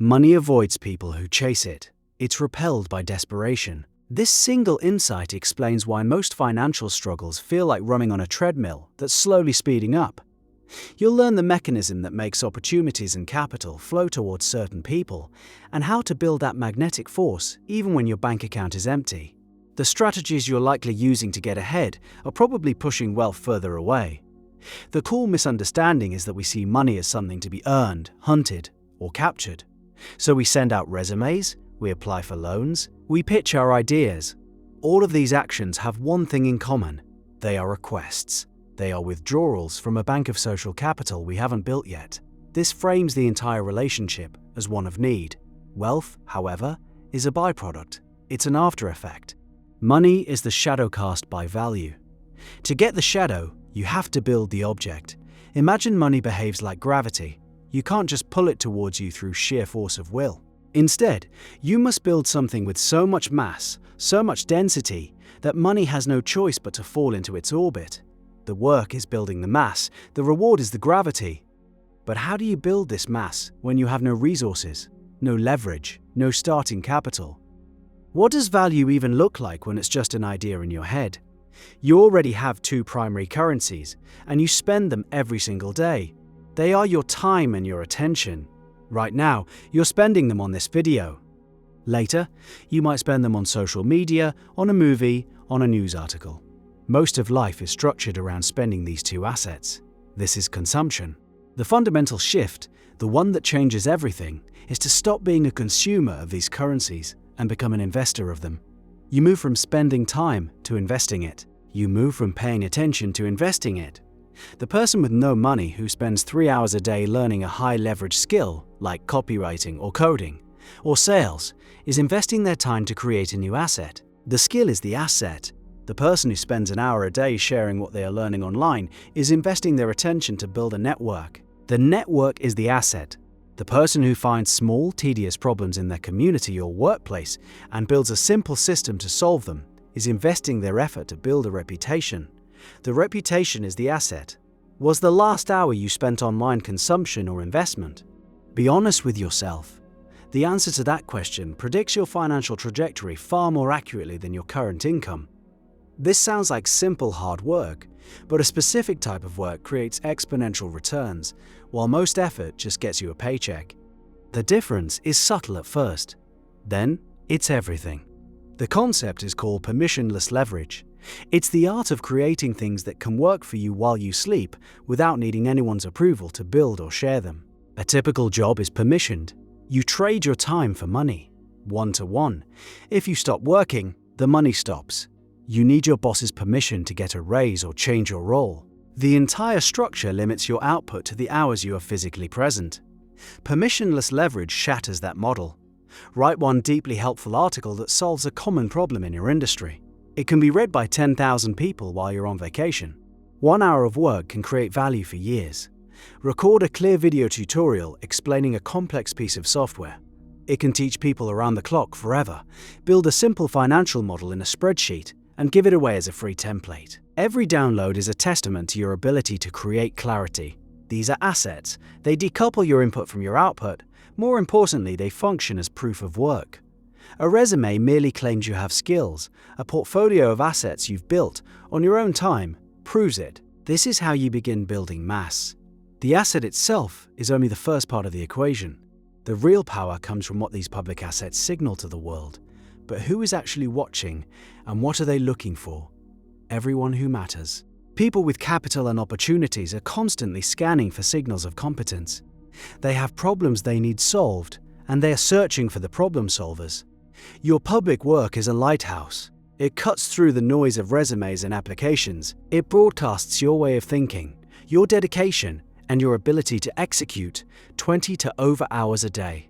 Money avoids people who chase it. It's repelled by desperation. This single insight explains why most financial struggles feel like running on a treadmill that's slowly speeding up. You'll learn the mechanism that makes opportunities and capital flow towards certain people, and how to build that magnetic force even when your bank account is empty. The strategies you're likely using to get ahead are probably pushing wealth further away. The core misunderstanding is that we see money as something to be earned, hunted, or captured. So we send out resumes, we apply for loans, we pitch our ideas. All of these actions have one thing in common. They are requests. They are withdrawals from a bank of social capital we haven't built yet. This frames the entire relationship as one of need. Wealth, however, is a byproduct. It's an after effect. Money is the shadow cast by value. To get the shadow, you have to build the object. Imagine money behaves like gravity. You can't just pull it towards you through sheer force of will. Instead, you must build something with so much mass, so much density, that money has no choice but to fall into its orbit. The work is building the mass, the reward is the gravity. But how do you build this mass when you have no resources, no leverage, no starting capital? What does value even look like when it's just an idea in your head? You already have two primary currencies, and you spend them every single day. They are your time and your attention. Right now, you're spending them on this video. Later, you might spend them on social media, on a movie, on a news article. Most of life is structured around spending these two assets. This is consumption. The fundamental shift, the one that changes everything, is to stop being a consumer of these currencies and become an investor of them. You move from spending time to investing it. You move from paying attention to investing it. The person with no money who spends 3 hours a day learning a high-leverage skill, like copywriting or coding, or sales, is investing their time to create a new asset. The skill is the asset. The person who spends an hour a day sharing what they are learning online is investing their attention to build a network. The network is the asset. The person who finds small, tedious problems in their community or workplace and builds a simple system to solve them is investing their effort to build a reputation. The reputation is the asset. Was the last hour you spent online consumption or investment? Be honest with yourself. The answer to that question predicts your financial trajectory far more accurately than your current income. This sounds like simple hard work, but a specific type of work creates exponential returns, while most effort just gets you a paycheck. The difference is subtle at first. Then, it's everything. The concept is called permissionless leverage. It's the art of creating things that can work for you while you sleep without needing anyone's approval to build or share them. A typical job is permissioned. You trade your time for money, 1-to-1. If you stop working, the money stops. You need your boss's permission to get a raise or change your role. The entire structure limits your output to the hours you are physically present. Permissionless leverage shatters that model. Write one deeply helpful article that solves a common problem in your industry. It can be read by 10,000 people while you're on vacation. 1 hour of work can create value for years. Record a clear video tutorial explaining a complex piece of software. It can teach people around the clock forever. Build a simple financial model in a spreadsheet and give it away as a free template. Every download is a testament to your ability to create clarity. These are assets. They decouple your input from your output. More importantly, they function as proof of work. A resume merely claims you have skills. A portfolio of assets you've built on your own time proves it. This is how you begin building mass. The asset itself is only the first part of the equation. The real power comes from what these public assets signal to the world. But who is actually watching, and what are they looking for? Everyone who matters. People with capital and opportunities are constantly scanning for signals of competence. They have problems they need solved, and they are searching for the problem solvers. Your public work is a lighthouse. It cuts through the noise of resumes and applications. It broadcasts your way of thinking, your dedication, and your ability to execute 20 to over hours a day.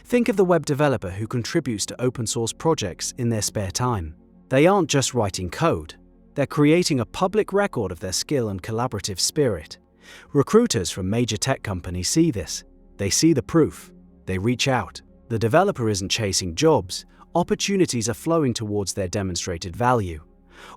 Think of the web developer who contributes to open source projects in their spare time. They aren't just writing code. They're creating a public record of their skill and collaborative spirit. Recruiters from major tech companies see this. They see the proof. They reach out. The developer isn't chasing jobs. Opportunities are flowing towards their demonstrated value.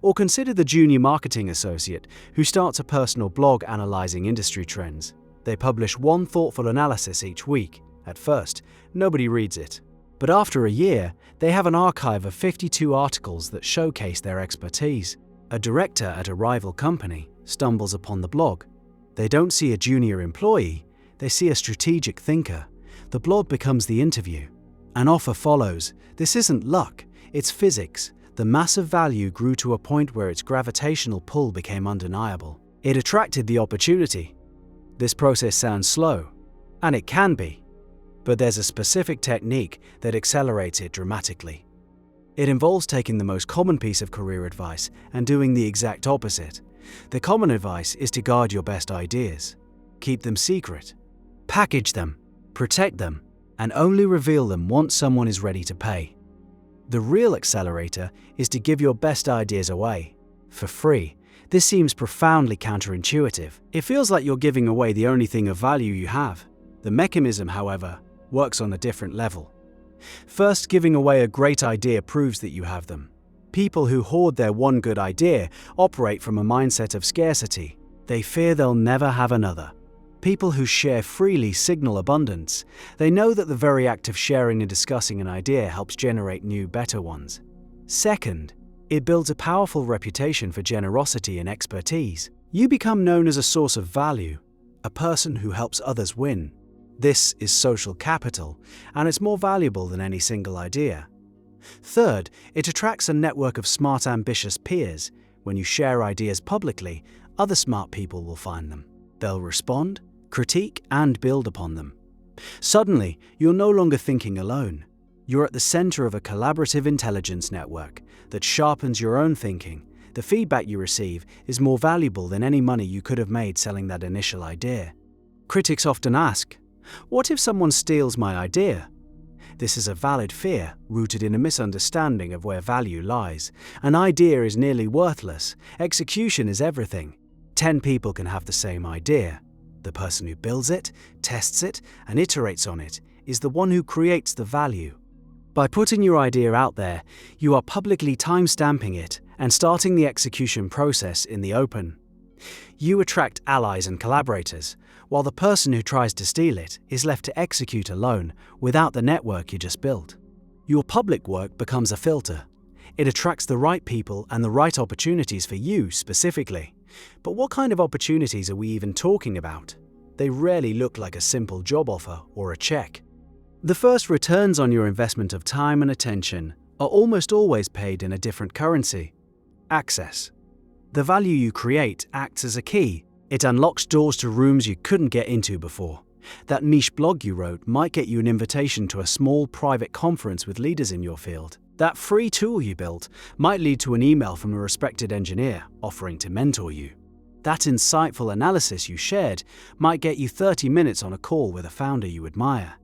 Or consider the junior marketing associate who starts a personal blog analyzing industry trends. They publish one thoughtful analysis each week. At first, nobody reads it. But after a year, they have an archive of 52 articles that showcase their expertise. A director at a rival company stumbles upon the blog. They don't see a junior employee, they see a strategic thinker. The blog becomes the interview. An offer follows. This isn't luck, it's physics. The massive value grew to a point where its gravitational pull became undeniable. It attracted the opportunity. This process sounds slow, and it can be, but there's a specific technique that accelerates it dramatically. It involves taking the most common piece of career advice and doing the exact opposite. The common advice is to guard your best ideas. Keep them secret. Package them, protect them, and only reveal them once someone is ready to pay. The real accelerator is to give your best ideas away, for free. This seems profoundly counterintuitive. It feels like you're giving away the only thing of value you have. The mechanism, however, works on a different level. First, giving away a great idea proves that you have them. People who hoard their one good idea operate from a mindset of scarcity. They fear they'll never have another. People who share freely signal abundance. They know that the very act of sharing and discussing an idea helps generate new, better ones. Second, it builds a powerful reputation for generosity and expertise. You become known as a source of value, a person who helps others win. This is social capital, and it's more valuable than any single idea. Third, it attracts a network of smart, ambitious peers. When you share ideas publicly, other smart people will find them. They'll respond, critique, and build upon them. Suddenly, you're no longer thinking alone. You're at the center of a collaborative intelligence network that sharpens your own thinking. The feedback you receive is more valuable than any money you could have made selling that initial idea. Critics often ask, "What if someone steals my idea?" This is a valid fear rooted in a misunderstanding of where value lies. An idea is nearly worthless. Execution is everything. 10 people can have the same idea. The person who builds it, tests it, and iterates on it is the one who creates the value. By putting your idea out there, you are publicly time-stamping it and starting the execution process in the open. You attract allies and collaborators, while the person who tries to steal it is left to execute alone without the network you just built. Your public work becomes a filter. It attracts the right people and the right opportunities for you specifically. But what kind of opportunities are we even talking about? They rarely look like a simple job offer or a check. The first returns on your investment of time and attention are almost always paid in a different currency: access. The value you create acts as a key. It unlocks doors to rooms you couldn't get into before. That niche blog you wrote might get you an invitation to a small private conference with leaders in your field. That free tool you built might lead to an email from a respected engineer offering to mentor you. That insightful analysis you shared might get you 30 minutes on a call with a founder you admire.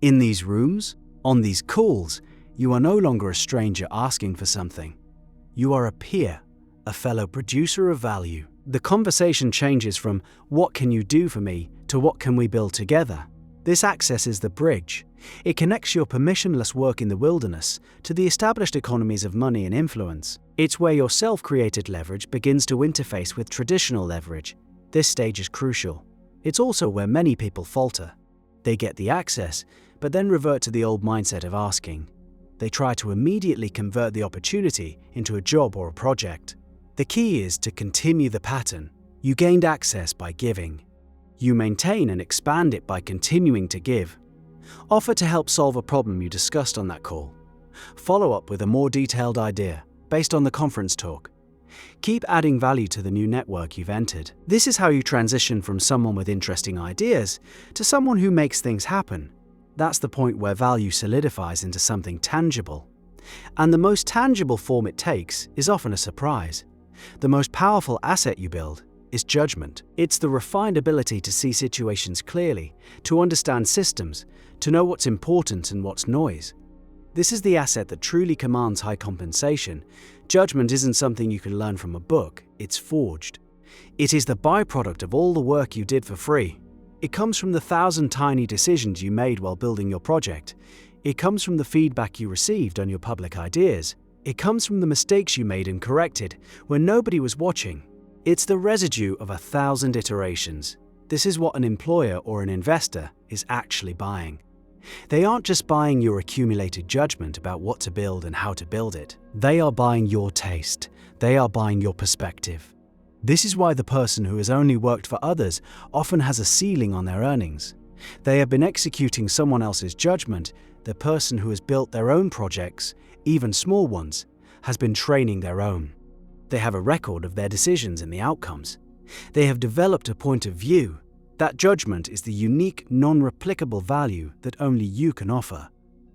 In these rooms, on these calls, you are no longer a stranger asking for something. You are a peer, a fellow producer of value. The conversation changes from "what can you do for me" to "what can we build together?" This access is the bridge. It connects your permissionless work in the wilderness to the established economies of money and influence. It's where your self-created leverage begins to interface with traditional leverage. This stage is crucial. It's also where many people falter. They get the access, but then revert to the old mindset of asking. They try to immediately convert the opportunity into a job or a project. The key is to continue the pattern. You gained access by giving. You maintain and expand it by continuing to give. Offer to help solve a problem you discussed on that call. Follow up with a more detailed idea based on the conference talk. Keep adding value to the new network you've entered. This is how you transition from someone with interesting ideas to someone who makes things happen. That's the point where value solidifies into something tangible. And the most tangible form it takes is often a surprise. The most powerful asset you build is judgment. It's the refined ability to see situations clearly, to understand systems, to know what's important and what's noise. This is the asset that truly commands high compensation. Judgment isn't something you can learn from a book, it's forged. It is the byproduct of all the work you did for free. It comes from the 1,000 tiny decisions you made while building your project. It comes from the feedback you received on your public ideas. It comes from the mistakes you made and corrected when nobody was watching. It's the residue of 1,000 iterations. This is what an employer or an investor is actually buying. They aren't just buying your accumulated judgment about what to build and how to build it. They are buying your taste. They are buying your perspective. This is why the person who has only worked for others often has a ceiling on their earnings. They have been executing someone else's judgment. The person who has built their own projects, even small ones, has been training their own. They have a record of their decisions and the outcomes. They have developed a point of view. That judgment is the unique, non-replicable value that only you can offer.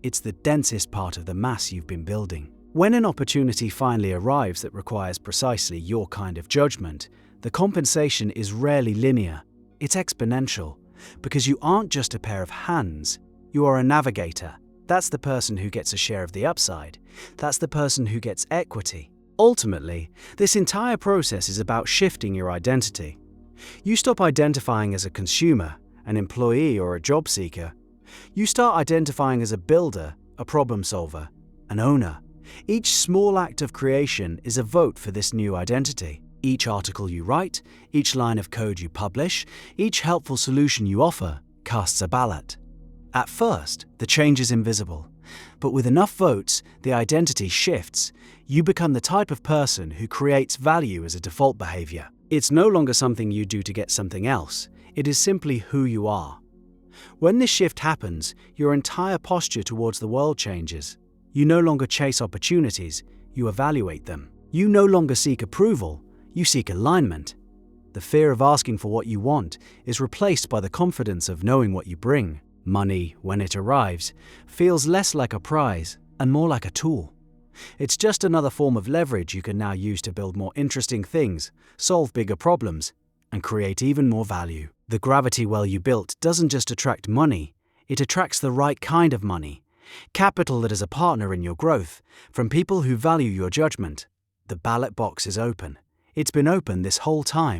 It's the densest part of the mass you've been building. When an opportunity finally arrives that requires precisely your kind of judgment, the compensation is rarely linear. It's exponential, because you aren't just a pair of hands, you are a navigator. That's the person who gets a share of the upside. That's the person who gets equity. Ultimately, this entire process is about shifting your identity. You stop identifying as a consumer, an employee, or a job seeker. You start identifying as a builder, a problem solver, an owner. Each small act of creation is a vote for this new identity. Each article you write, each line of code you publish, each helpful solution you offer casts a ballot. At first, the change is invisible, but with enough votes, the identity shifts. You become the type of person who creates value as a default behavior. It's no longer something you do to get something else. It is simply who you are. When this shift happens, your entire posture towards the world changes. You no longer chase opportunities, you evaluate them. You no longer seek approval, you seek alignment. The fear of asking for what you want is replaced by the confidence of knowing what you bring. Money, when it arrives, feels less like a prize and more like a tool. It's just another form of leverage you can now use to build more interesting things, solve bigger problems, and create even more value. The gravity well you built doesn't just attract money, it attracts the right kind of money. Capital that is a partner in your growth, from people who value your judgment. The ballot box is open. It's been open this whole time.